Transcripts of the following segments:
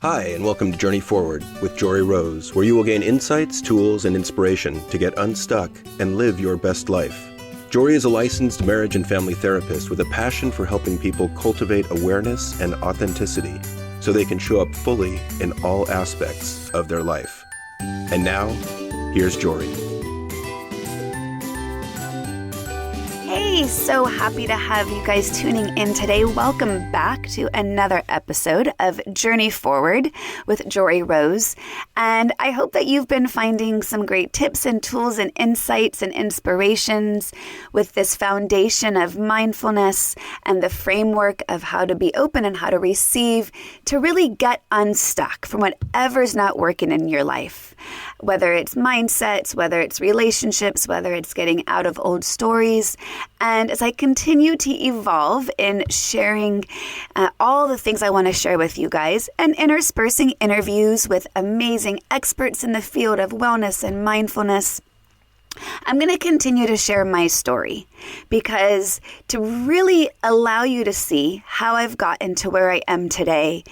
Hi, and welcome to Journey Forward with Joree Rose, where you will gain insights, tools, and inspiration to get unstuck and live your best life. Joree is a licensed marriage and family therapist with a passion for helping people cultivate awareness and authenticity so they can show up fully in all aspects of their life. And now, here's Joree. Hey, so happy to have you guys tuning in today. Welcome back to another episode of Journey Forward with Joree Rose. And I hope that you've been finding some great tips and tools and insights and inspirations with this foundation of mindfulness and the framework of how to be open and how to receive to really get unstuck from whatever's not working in your life. Whether it's mindsets, whether it's relationships, whether it's getting out of old stories. And as I continue to evolve in sharing all the things I want to share with you guys and interspersing interviews with amazing experts in the field of wellness and mindfulness, I'm going to continue to share my story because to really allow you to see how I've gotten to where I am today,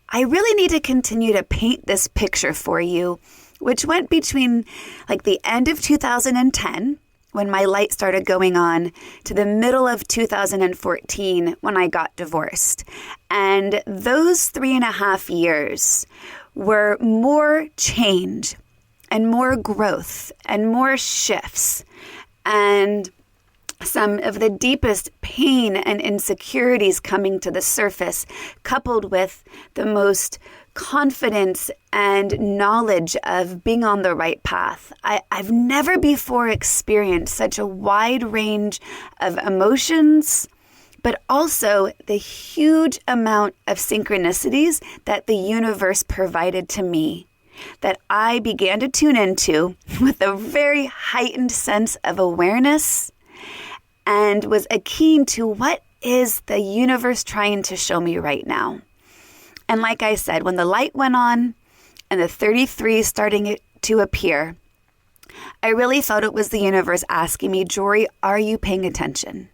I really need to continue to paint this picture for you, which went between like the end of 2010, when my light started going on, to the middle of 2014 when I got divorced. And those 3.5 years were more change and more growth and more shifts and some of the deepest pain and insecurities coming to the surface, coupled with the most confidence and knowledge of being on the right path. I've never before experienced such a wide range of emotions, but also the huge amount of synchronicities that the universe provided to me that I began to tune into with a very heightened sense of awareness and was keen to what is the universe trying to show me right now. And like I said, when the light went on and the 33 starting to appear, I really thought it was the universe asking me, Joree, are you paying attention?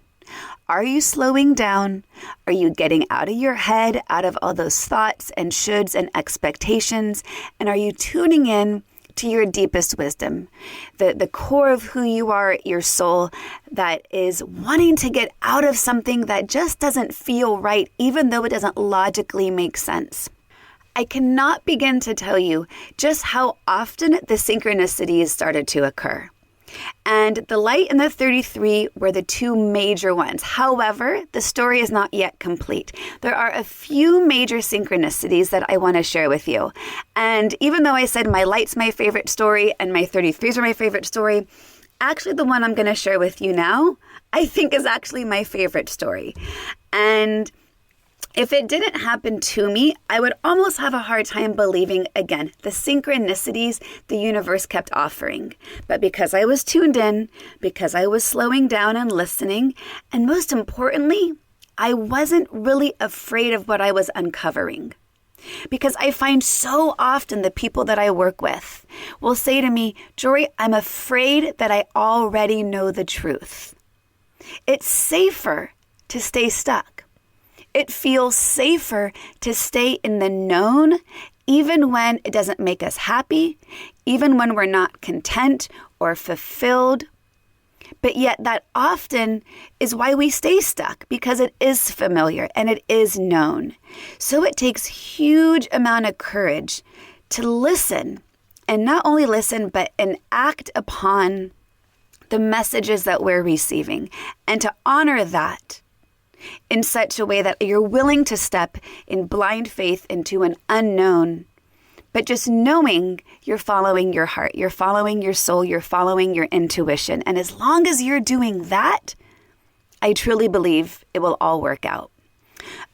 Are you slowing down? Are you getting out of your head, out of all those thoughts and shoulds and expectations? And are you tuning in to your deepest wisdom, the core of who you are, your soul, that is wanting to get out of something that just doesn't feel right, even though it doesn't logically make sense? I cannot begin to tell you just how often the synchronicities started to occur. And the light and the 33 were the two major ones. However, the story is not yet complete. There are a few major synchronicities that I want to share with you. And even though I said my light's my favorite story and my 33s are my favorite story, actually the one I'm going to share with you now, I think is actually my favorite story. And if it didn't happen to me, I would almost have a hard time believing, again, the synchronicities the universe kept offering. But because I was tuned in, because I was slowing down and listening, and most importantly, I wasn't really afraid of what I was uncovering. Because I find so often the people that I work with will say to me, Joree, I'm afraid that I already know the truth. It's safer to stay stuck. It feels safer to stay in the known, even when it doesn't make us happy, even when we're not content or fulfilled. But yet that often is why we stay stuck, because it is familiar and it is known. So it takes huge amount of courage to listen, and not only listen, but enact upon the messages that we're receiving, and to honor that in such a way that you're willing to step in blind faith into an unknown, but just knowing you're following your heart, you're following your soul, you're following your intuition. And as long as you're doing that, I truly believe it will all work out.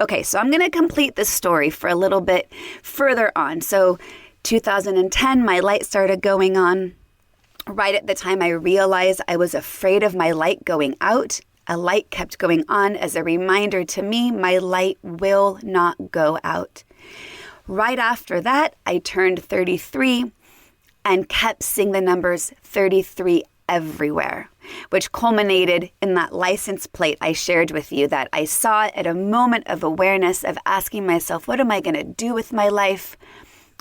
Okay, so I'm going to complete this story for a little bit further on. So 2010, my light started going on. Right at the time I realized I was afraid of my light going out, a light kept going on as a reminder to me, my light will not go out. Right after that, I turned 33 and kept seeing the numbers 33 everywhere, which culminated in that license plate I shared with you that I saw at a moment of awareness of asking myself, what am I going to do with my life?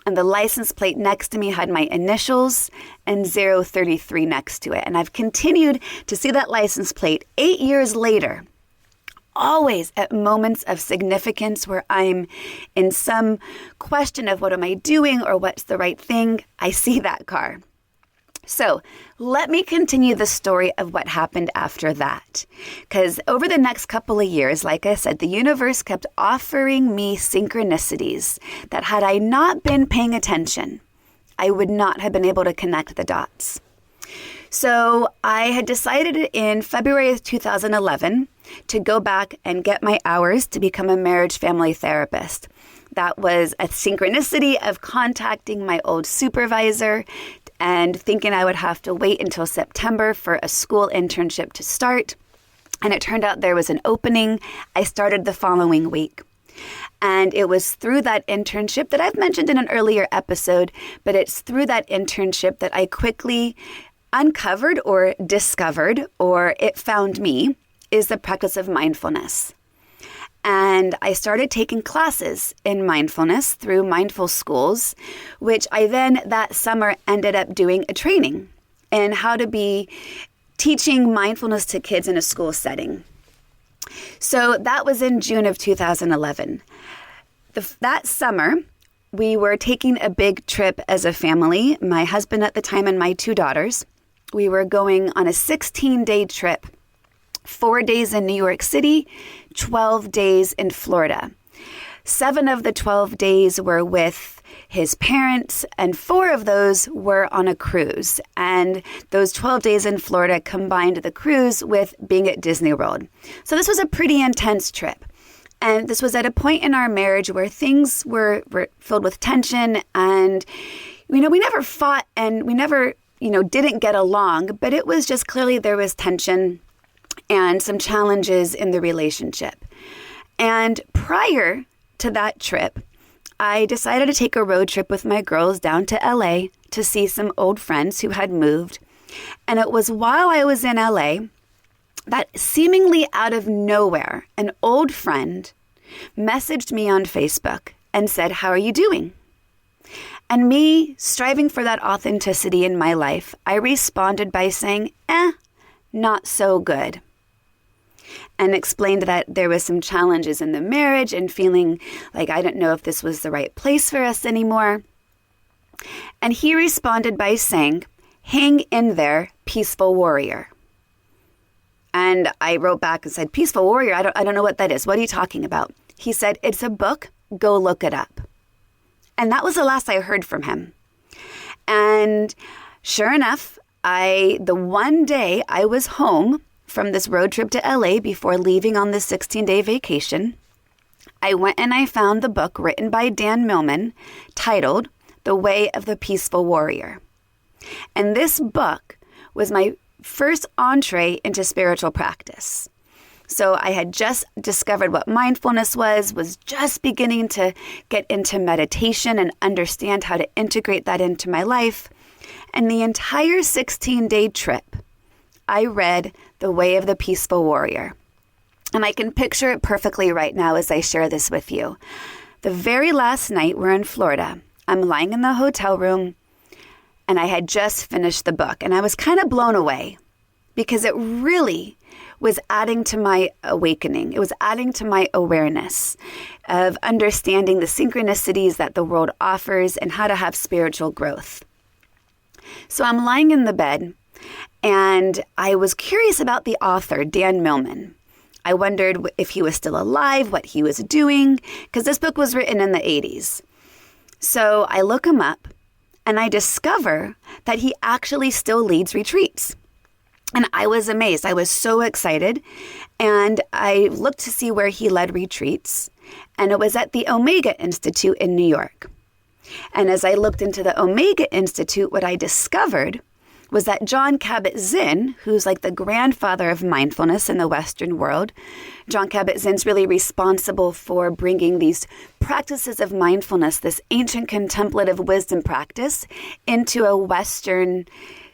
And the license plate next to me had my initials and 033 next to it. And I've continued to see that license plate 8 years later, always at moments of significance where I'm in some question of what am I doing or what's the right thing. I see that car. So let me continue the story of what happened after that. Because over the next couple of years, like I said, the universe kept offering me synchronicities that had I not been paying attention, I would not have been able to connect the dots. So I had decided in February of 2011 to go back and get my hours to become a marriage family therapist. That was a synchronicity of contacting my old supervisor and thinking I would have to wait until September for a school internship to start. And it turned out there was an opening. I started the following week. And it was through that internship that I've mentioned in an earlier episode, but it's through that internship that I quickly uncovered or discovered, or it found me, is the practice of mindfulness. And I started taking classes in mindfulness through mindful schools, which I then that summer ended up doing a training in how to be teaching mindfulness to kids in a school setting. So that was in June of 2011. That summer, we were taking a big trip as a family, my husband at the time and my 2 daughters. We were going on a 16-day trip, 4 days in New York City, 12 days in Florida. 7 of the 12 days were with his parents, and 4 of those were on a cruise. And those 12 days in Florida combined the cruise with being at Disney World. So this was a pretty intense trip. And this was at a point in our marriage where things were filled with tension, and, we never fought and we never, didn't get along, but it was just clearly there was tension and some challenges in the relationship. And prior to that trip, I decided to take a road trip with my girls down to LA to see some old friends who had moved. And it was while I was in LA that seemingly out of nowhere, an old friend messaged me on Facebook and said, "How are you doing?" And me striving for that authenticity in my life, I responded by saying, not so good. And explained that there was some challenges in the marriage and feeling like I didn't know if this was the right place for us anymore. And he responded by saying, "Hang in there, peaceful warrior." And I wrote back and said, "Peaceful warrior? I don't know what that is. What are you talking about?" He said, "It's a book. Go look it up." And that was the last I heard from him. And sure enough, the one day I was home from this road trip to LA before leaving on this 16-day vacation, I went and I found the book written by Dan Millman titled The Way of the Peaceful Warrior. And this book was my first entree into spiritual practice. So I had just discovered what mindfulness was just beginning to get into meditation and understand how to integrate that into my life. And the entire 16-day trip, I read The Way of the Peaceful Warrior. And I can picture it perfectly right now as I share this with you. The very last night we're in Florida, I'm lying in the hotel room and I had just finished the book. And I was kind of blown away because it really was adding to my awakening. It was adding to my awareness of understanding the synchronicities that the world offers and how to have spiritual growth. So I'm lying in the bed and I was curious about the author, Dan Millman. I wondered if he was still alive, what he was doing, because this book was written in the 80s. So I look him up and I discover that he actually still leads retreats. And I was amazed. I was so excited. And I looked to see where he led retreats. And it was at the Omega Institute in New York. And as I looked into the Omega Institute, what I discovered was that Jon Kabat-Zinn, who's like the grandfather of mindfulness in the Western world, Jon Kabat-Zinn's really responsible for bringing these practices of mindfulness, this ancient contemplative wisdom practice, into a Western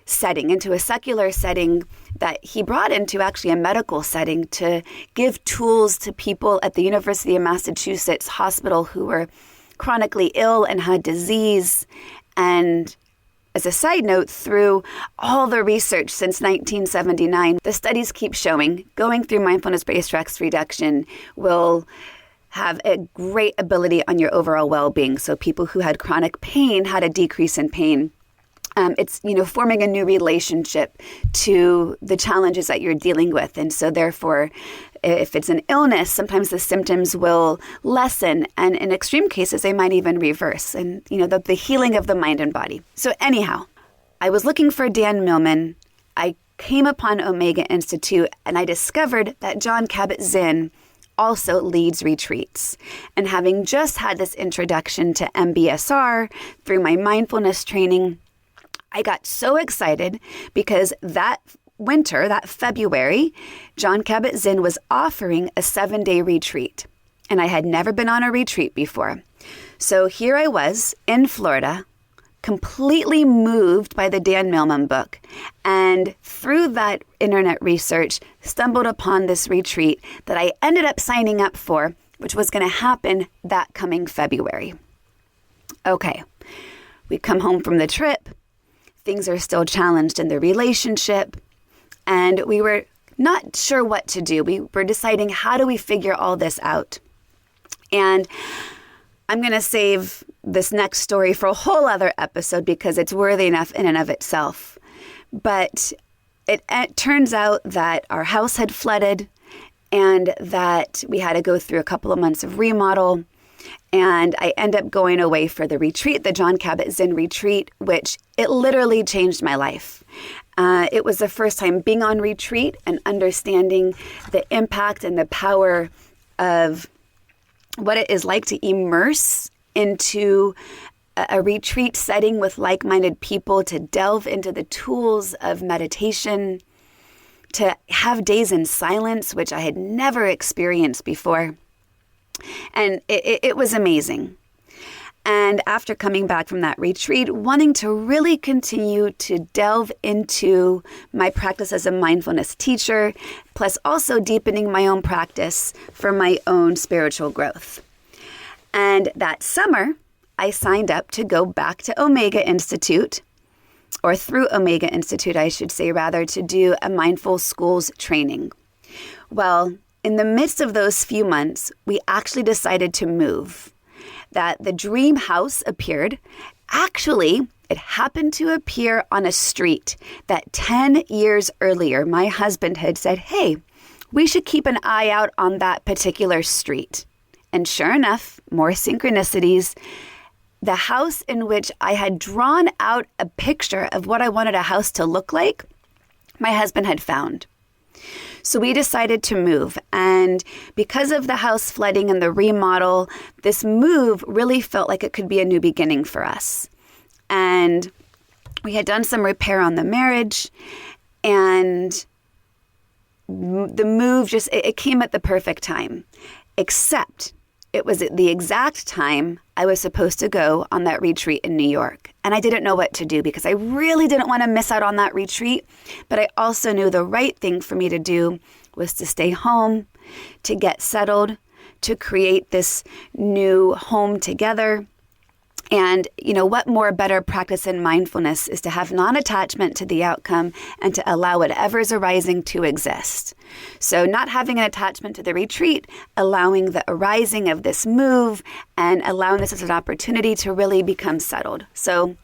setting, into a secular setting that he brought into actually a medical setting to give tools to people at the University of Massachusetts Hospital who were chronically ill and had disease. And as a side note, through all the research since 1979, the studies keep showing going through mindfulness-based stress reduction will have a great ability on your overall well-being. So people who had chronic pain had a decrease in pain. It's, forming a new relationship to the challenges that you're dealing with. And so therefore, if it's an illness, sometimes the symptoms will lessen. And in extreme cases, they might even reverse. And, the healing of the mind and body. So anyhow, I was looking for Dan Millman. I came upon Omega Institute and I discovered that Jon Kabat-Zinn also leads retreats. And having just had this introduction to MBSR through my mindfulness training, I got so excited because that winter, that February, Jon Kabat-Zinn was offering a 7-day retreat. And I had never been on a retreat before. So here I was in Florida, completely moved by the Dan Millman book. And through that internet research, stumbled upon this retreat that I ended up signing up for, which was going to happen that coming February. Okay, we come home from the trip. Things are still challenged in the relationship, and we were not sure what to do. We were deciding, how do we figure all this out? And I'm going to save this next story for a whole other episode because it's worthy enough in and of itself. But it turns out that our house had flooded and that we had to go through a couple of months of remodel. And I end up going away for the retreat, the Jon Kabat-Zinn retreat, which it literally changed my life. It was the first time being on retreat and understanding the impact and the power of what it is like to immerse into a retreat setting with like-minded people, to delve into the tools of meditation, to have days in silence, which I had never experienced before. And it was amazing. And after coming back from that retreat, wanting to really continue to delve into my practice as a mindfulness teacher, plus also deepening my own practice for my own spiritual growth. And that summer, I signed up to go back to Omega Institute, or through Omega Institute, I should say, rather, to do a mindful schools training. Well, in the midst of those few months, we actually decided to move. That the dream house appeared. Actually, it happened to appear on a street that 10 years earlier, my husband had said, hey, we should keep an eye out on that particular street. And sure enough, more synchronicities, the house in which I had drawn out a picture of what I wanted a house to look like, my husband had found. So we decided to move. And because of the house flooding and the remodel, this move really felt like it could be a new beginning for us. And we had done some repair on the marriage, and the move it came at the perfect time, except it was at the exact time I was supposed to go on that retreat in New York. And I didn't know what to do because I really didn't want to miss out on that retreat. But I also knew the right thing for me to do was to stay home, to get settled, to create this new home together. And, what more better practice in mindfulness is to have non-attachment to the outcome and to allow whatever's arising to exist. So not having an attachment to the retreat, allowing the arising of this move and allowing this as an opportunity to really become settled. So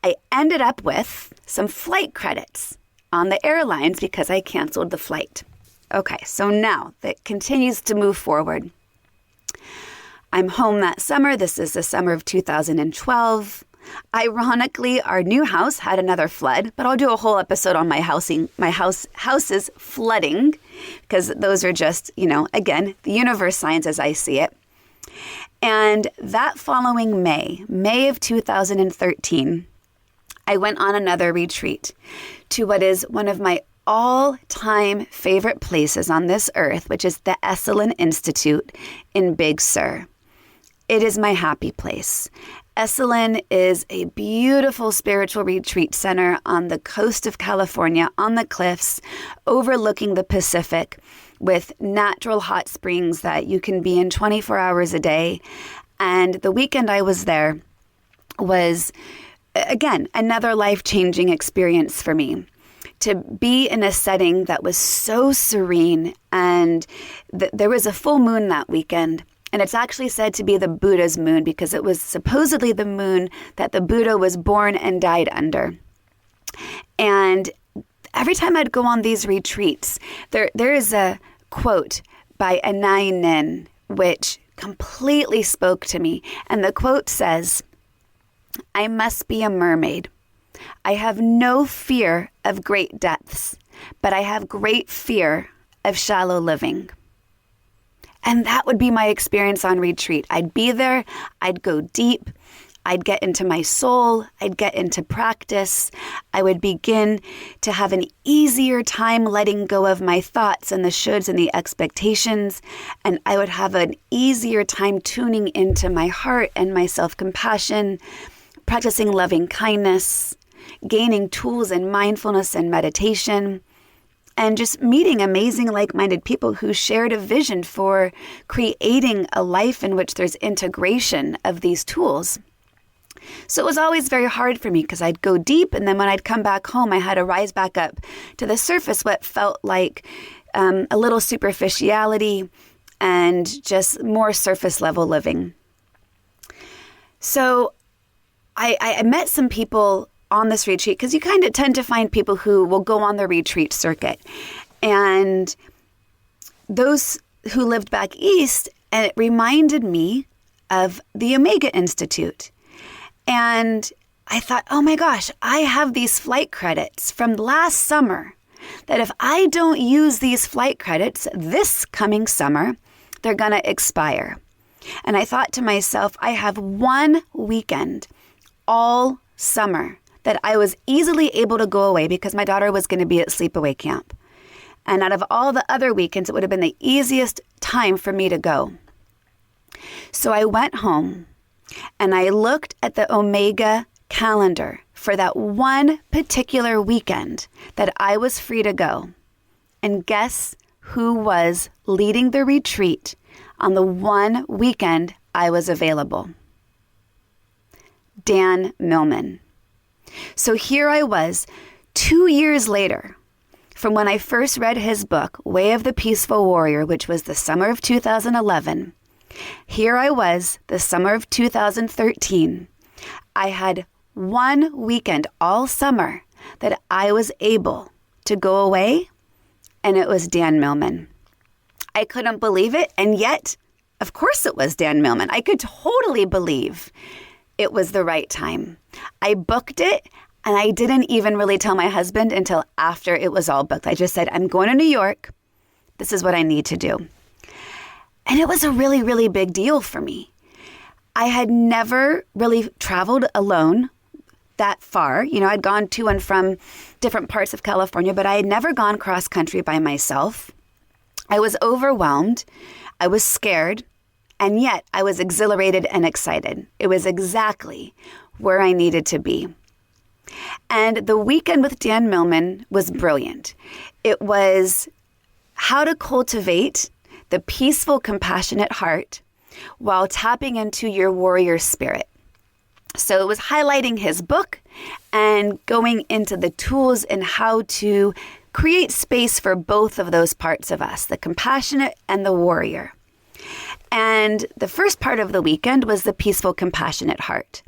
I ended up with some flight credits on the airlines because I canceled the flight. Okay, so now that continues to move forward. I'm home that summer. This is the summer of 2012. Ironically, our new house had another flood, but I'll do a whole episode on my house's flooding, because those are just, again, the universe signs as I see it. And that following May of 2013, I went on another retreat to what is one of my all-time favorite places on this earth, which is the Esalen Institute in Big Sur. It is my happy place. Esalen is a beautiful spiritual retreat center on the coast of California, on the cliffs, overlooking the Pacific, with natural hot springs that you can be in 24 hours a day. And the weekend I was there was, again, another life-changing experience for me. To be in a setting that was so serene, and there was a full moon that weekend. And it's actually said to be the Buddha's moon because it was supposedly the moon that the Buddha was born and died under. And every time I'd go on these retreats, there is a quote by Anai Nin, which completely spoke to me. And the quote says, "I must be a mermaid. I have no fear of great depths, but I have great fear of shallow living." And that would be my experience on retreat. I'd be there, I'd go deep, I'd get into my soul, I'd get into practice. I would begin to have an easier time letting go of my thoughts and the shoulds and the expectations. And I would have an easier time tuning into my heart and my self-compassion, practicing loving kindness, gaining tools in mindfulness and meditation, and just meeting amazing like-minded people who shared a vision for creating a life in which there's integration of these tools. So it was always very hard for me because I'd go deep, and then when I'd come back home, I had to rise back up to the surface, what felt like a little superficiality and just more surface level living. So I met some people on this retreat, because you kind of tend to find people who will go on the retreat circuit. And those who lived back east, and it reminded me of the Omega Institute. And I thought, oh my gosh, I have these flight credits from last summer that if I don't use these flight credits this coming summer, they're going to expire. And I thought to myself, I have one weekend all summer that I was easily able to go away because my daughter was going to be at sleepaway camp. And out of all the other weekends, it would have been the easiest time for me to go. So I went home and I looked at the Omega calendar for that one particular weekend that I was free to go. And guess who was leading the retreat on the one weekend I was available? Dan Millman. So here I was, 2 years later, from when I first read his book, Way of the Peaceful Warrior, which was the summer of 2011. Here I was, the summer of 2013. I had one weekend all summer that I was able to go away, and it was Dan Millman. I couldn't believe it, and yet, of course it was Dan Millman. I could totally believe it was the right time. I booked it, and I didn't even really tell my husband until after it was all booked. I just said, I'm going to New York. This is what I need to do. And it was a really, really big deal for me. I had never really traveled alone that far. You know, I'd gone to and from different parts of California, but I had never gone cross country by myself. I was overwhelmed. I was scared. And yet I was exhilarated and excited. It was exactly where I needed to be. And the weekend with Dan Millman was brilliant. It was how to cultivate the peaceful, compassionate heart while tapping into your warrior spirit. So it was highlighting his book and going into the tools and how to create space for both of those parts of us, the compassionate and the warrior. And the first part of the weekend was the peaceful, compassionate heart.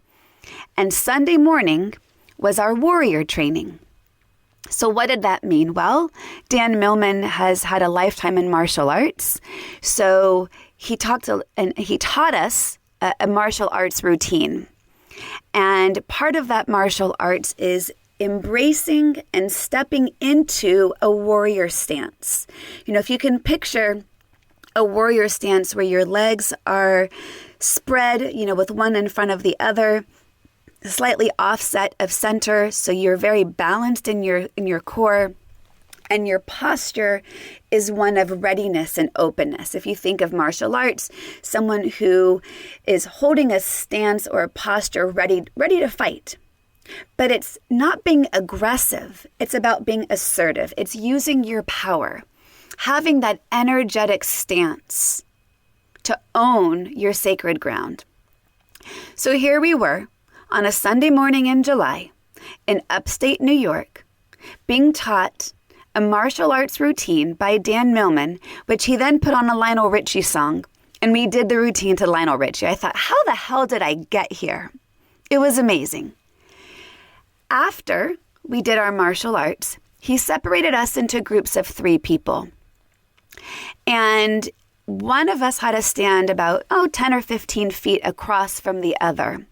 And Sunday morning was our warrior training. So what did that mean? Well, Dan Millman has had a lifetime in martial arts. So he taught us a martial arts routine. And part of that martial arts is embracing and stepping into a warrior stance. You know, if you can picture a warrior stance where your legs are spread, you know, with one in front of the other, slightly offset of center, so you're very balanced in your core, and your posture is one of readiness and openness. If you think of martial arts, someone who is holding a stance or a posture ready to fight. But it's not being aggressive. It's about being assertive. It's using your power, having that energetic stance to own your sacred ground. So here we were on a Sunday morning in July in upstate New York, being taught a martial arts routine by Dan Millman, which he then put on a Lionel Richie song. And we did the routine to Lionel Richie. I thought, how the hell did I get here? It was amazing. After we did our martial arts, he separated us into groups of 3 people. And one of us had to stand about, 10 or 15 feet across from the other.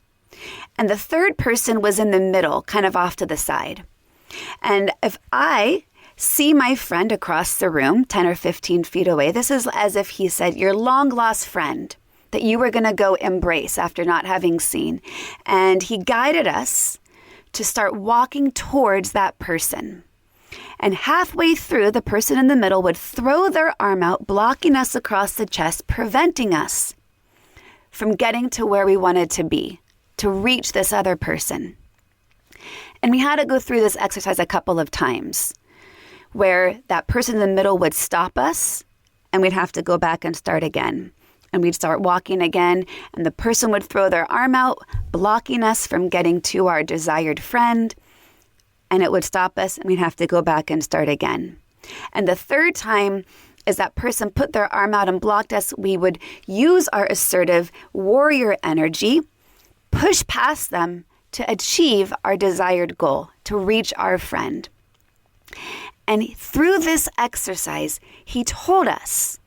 And the third person was in the middle, kind of off to the side. And if I see my friend across the room, 10 or 15 feet away, this is as if he said, your long-lost friend that you were going to go embrace after not having seen. And he guided us to start walking towards that person. And halfway through, the person in the middle would throw their arm out, blocking us across the chest, preventing us from getting to where we wanted to be, to reach this other person. And we had to go through this exercise a couple of times, where that person in the middle would stop us and we'd have to go back and start again. And we'd start walking again and the person would throw their arm out, blocking us from getting to our desired friend. And it would stop us and we'd have to go back and start again. And the third time, as that person put their arm out and blocked us, we would use our assertive warrior energy, push past them to achieve our desired goal, to reach our friend. And through this exercise, he told us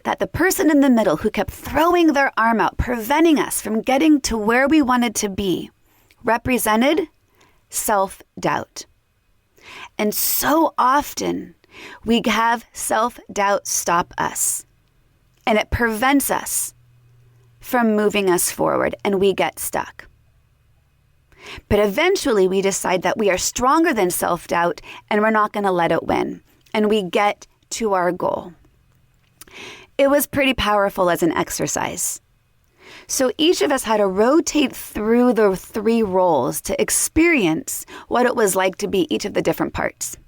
that the person in the middle who kept throwing their arm out, preventing us from getting to where we wanted to be, represented self-doubt. And so often we have self-doubt stop us, and it prevents us from moving us forward, and we get stuck. But eventually we decide that we are stronger than self-doubt and we're not going to let it win. And we get to our goal. It was pretty powerful as an exercise. So each of us had to rotate through the 3 roles to experience what it was like to be each of the different parts.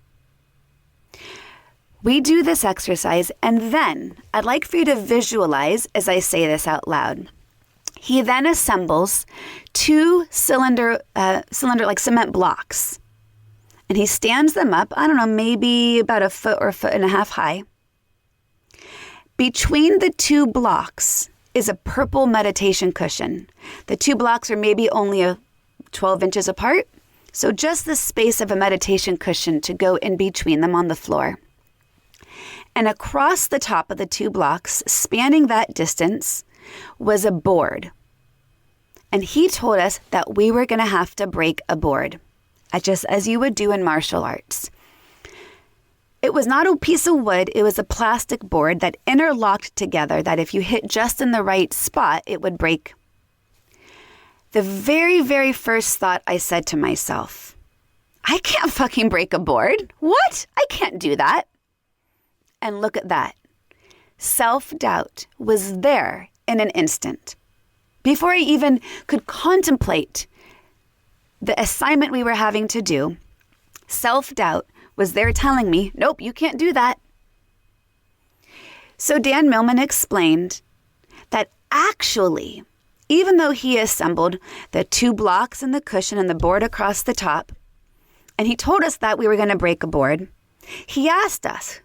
We do this exercise, and then I'd like for you to visualize as I say this out loud. He then assembles 2 cylinder like cement blocks. And he stands them up, maybe about 1 foot or 1.5 feet high. Between the 2 blocks is a purple meditation cushion. The 2 blocks are maybe only 12 inches apart. So just the space of a meditation cushion to go in between them on the floor. And across the top of the 2 blocks, spanning that distance, was a board. And he told us that we were going to have to break a board, just as you would do in martial arts. It was not a piece of wood, it was a plastic board that interlocked together, that if you hit just in the right spot, it would break. The very, very first thought I said to myself, I can't fucking break a board. What? I can't do that. And look at that. Self-doubt was there in an instant. Before I even could contemplate the assignment we were having to do, self-doubt was there telling me, nope, you can't do that. So Dan Millman explained that actually, even though he assembled the 2 blocks and the cushion and the board across the top, and he told us that we were going to break a board, he asked us,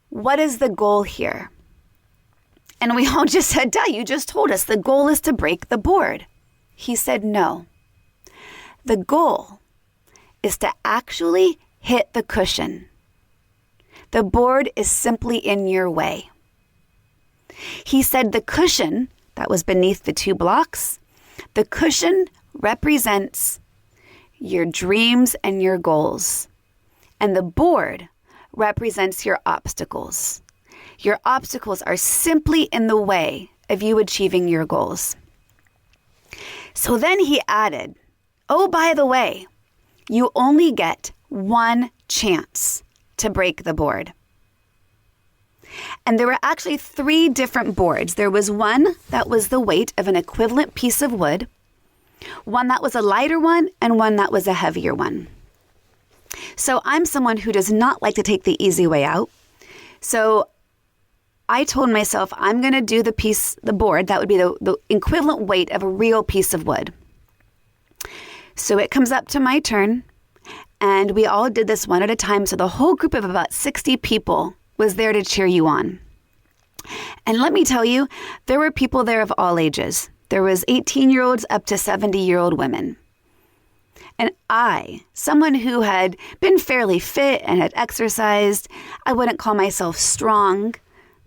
what is the goal here? And we all just said, duh, you just told us the goal is to break the board. He said, no. The goal is to actually hit the cushion. The board is simply in your way. He said the cushion that was beneath the 2 blocks, the cushion represents your dreams and your goals. And the board represents your obstacles. Your obstacles are simply in the way of you achieving your goals. So then he added, oh, by the way, you only get 1 chance to break the board. And there were actually 3 different boards. There was one that was the weight of an equivalent piece of wood, one that was a lighter one, and one that was a heavier one. So I'm someone who does not like to take the easy way out. So I told myself I'm going to do the board, that would be the equivalent weight of a real piece of wood. So it comes up to my turn, and we all did this one at a time. So the whole group of about 60 people was there to cheer you on. And let me tell you, there were people there of all ages. There was 18-year-olds up to 70-year-old women. And I, someone who had been fairly fit and had exercised, I wouldn't call myself strong,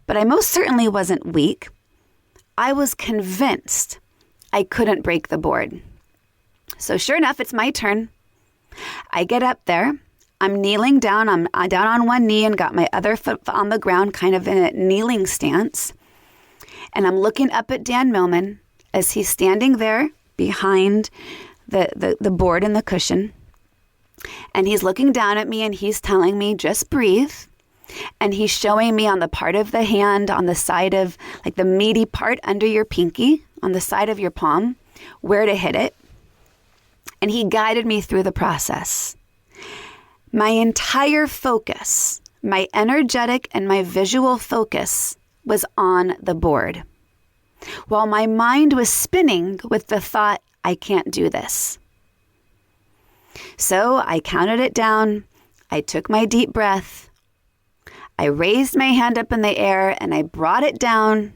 but I most certainly wasn't weak. I was convinced I couldn't break the board. So sure enough, it's my turn. I get up there. I'm kneeling down. I'm down on one knee and got my other foot on the ground, kind of in a kneeling stance. And I'm looking up at Dan Millman as he's standing there behind the board and the cushion. And he's looking down at me and he's telling me, just breathe. And he's showing me on the part of the hand, on the side of, like the meaty part under your pinky, on the side of your palm, where to hit it. And he guided me through the process. My entire focus, my energetic and my visual focus was on the board, while my mind was spinning with the thought, I can't do this. So I counted it down. I took my deep breath. I raised my hand up in the air and I brought it down,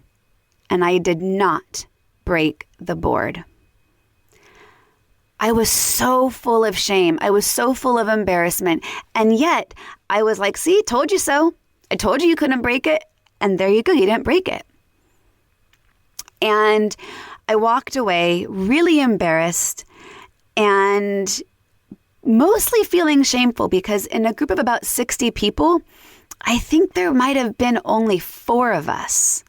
and I did not break the board. I was so full of shame. I was so full of embarrassment. And yet I was like, see, told you so. I told you couldn't break it. And there you go. You didn't break it. And I walked away really embarrassed and mostly feeling shameful, because in a group of about 60 people, I think there might have been only 4 of us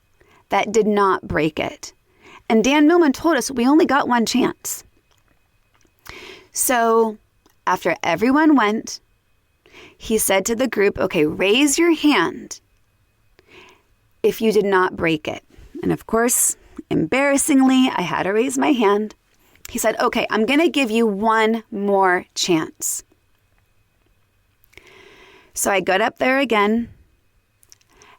that did not break it. And Dan Millman told us we only got one chance. So after everyone went, he said to the group, okay, raise your hand if you did not break it. And of course, embarrassingly, I had to raise my hand. He said, okay, I'm going to give you one more chance. So I got up there again,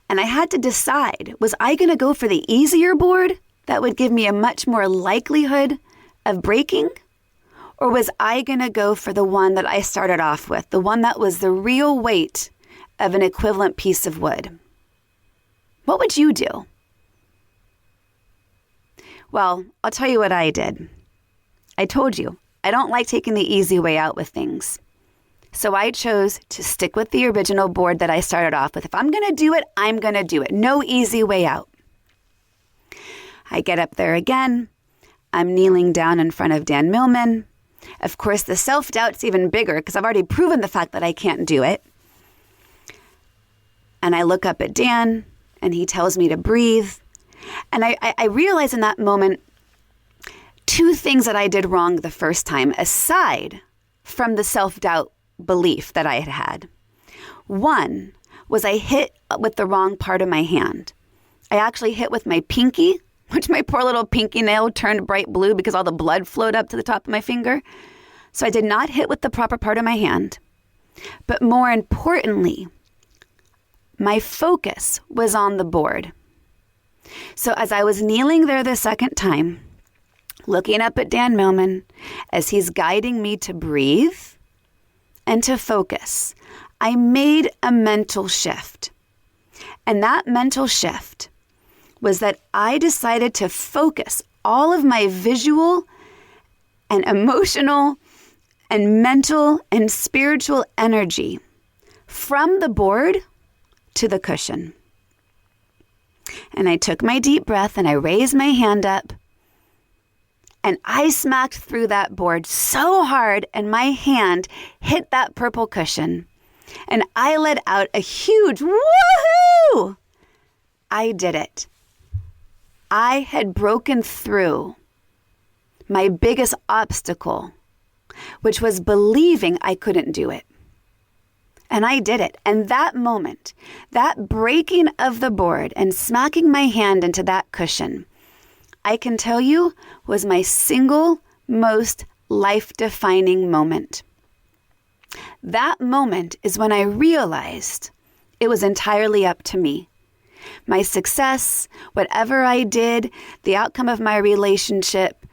and I had to decide, was I going to go for the easier board that would give me a much more likelihood of breaking? Or was I going to go for the one that I started off with, the one that was the real weight of an equivalent piece of wood? What would you do? Well, I'll tell you what I did. I told you, I don't like taking the easy way out with things. So I chose to stick with the original board that I started off with. If I'm going to do it, I'm going to do it. No easy way out. I get up there again. I'm kneeling down in front of Dan Millman. Of course, the self-doubt's even bigger because I've already proven the fact that I can't do it. And I look up at Dan, and he tells me to breathe. And I realize in that moment 2 things that I did wrong the first time, aside from the self-doubt belief that I had had. One was I hit with the wrong part of my hand. I actually hit with my pinky, which my poor little pinky nail turned bright blue because all the blood flowed up to the top of my finger. So I did not hit with the proper part of my hand. But more importantly, my focus was on the board. So as I was kneeling there the second time, looking up at Dan Millman as he's guiding me to breathe and to focus, I made a mental shift. And that mental shift was that I decided to focus all of my visual and emotional and mental and spiritual energy from the board to the cushion. And I took my deep breath and I raised my hand up, and I smacked through that board so hard, and my hand hit that purple cushion, and I let out a huge woohoo! I did it. I had broken through my biggest obstacle, which was believing I couldn't do it. And I did it. And that moment, that breaking of the board and smacking my hand into that cushion, I can tell you, was my single most life-defining moment. That moment is when I realized it was entirely up to me. my success, whatever I did, the outcome of my relationship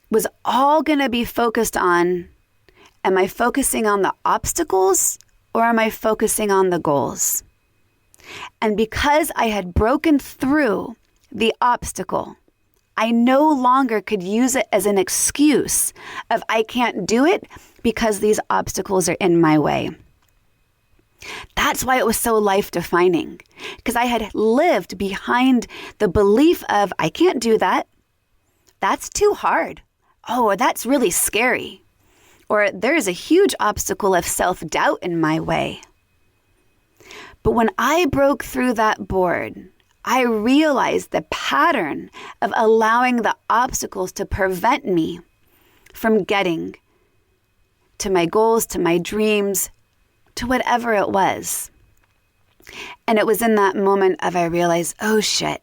was all going to be focused on, am I focusing on the obstacles or am I focusing on the goals? And because I had broken through the obstacle, I no longer could use it as an excuse of I can't do it because these obstacles are in my way. That's why it was so life-defining, because I had lived behind the belief of I can't do that. That's too hard. Oh, that's really scary. Or there's a huge obstacle of self-doubt in my way. But when I broke through that board, I realized the pattern of allowing the obstacles to prevent me from getting to my goals, to my dreams, to whatever it was. And it was in that moment of I realized, oh shit,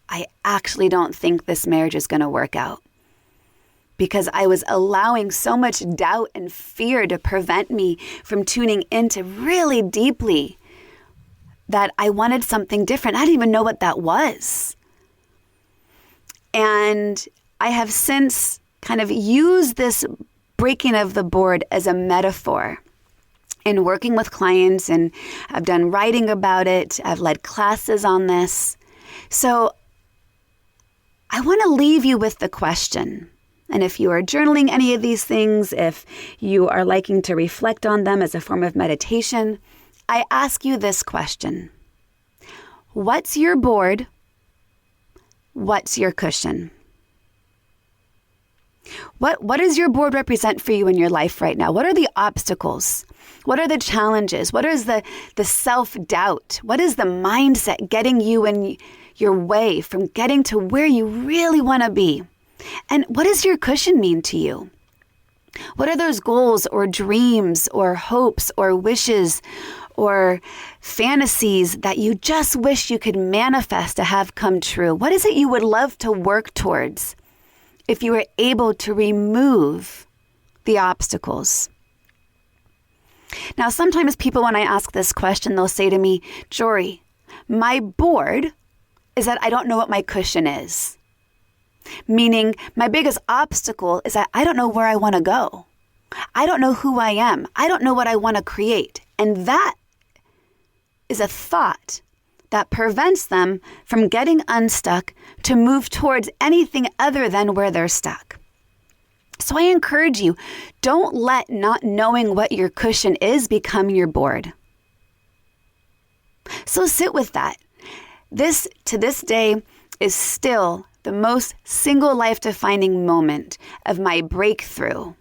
I actually don't think this marriage is going to work out. Because I was allowing so much doubt and fear to prevent me from tuning into really deeply that I wanted something different. I didn't even know what that was. And I have since kind of used this breaking of the board as a metaphor in working with clients, and I've done writing about it. I've led classes on this. So I want to leave you with the question. And if you are journaling any of these things, if you are liking to reflect on them as a form of meditation, I ask you this question. What's your board? What's your cushion? What does your board represent for you in your life right now? What are the obstacles? What are the challenges? What is the self-doubt? What is the mindset getting you in your way from getting to where you really want to be? And what does your cushion mean to you? What are those goals or dreams or hopes or wishes or fantasies that you just wish you could manifest to have come true? What is it you would love to work towards if you were able to remove the obstacles? Now, sometimes people, when I ask this question, they'll say to me, Joree, my board is that I don't know what my cushion is. Meaning my biggest obstacle is that I don't know where I want to go. I don't know who I am. I don't know what I want to create. And that is a thought that prevents them from getting unstuck to move towards anything other than where they're stuck. So I encourage you, don't let not knowing what your cushion is become your board. So sit with that. This, to this day, is still the most single life-defining moment of my breakthrough,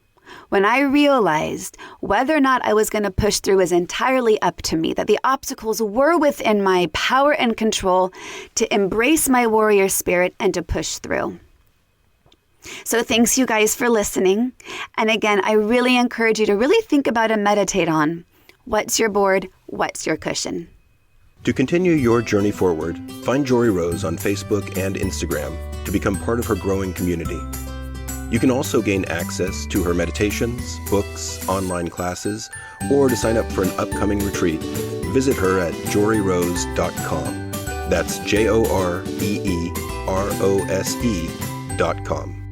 when I realized whether or not I was going to push through is entirely up to me, that the obstacles were within my power and control to embrace my warrior spirit and to push through. So thanks you guys for listening. And again, I really encourage you to really think about and meditate on what's your board, what's your cushion. To continue your journey forward, find Joree Rose on Facebook and Instagram to become part of her growing community. You can also gain access to her meditations, books, online classes, or to sign up for an upcoming retreat, visit her at joreerose.com. That's JOREEROSE.com.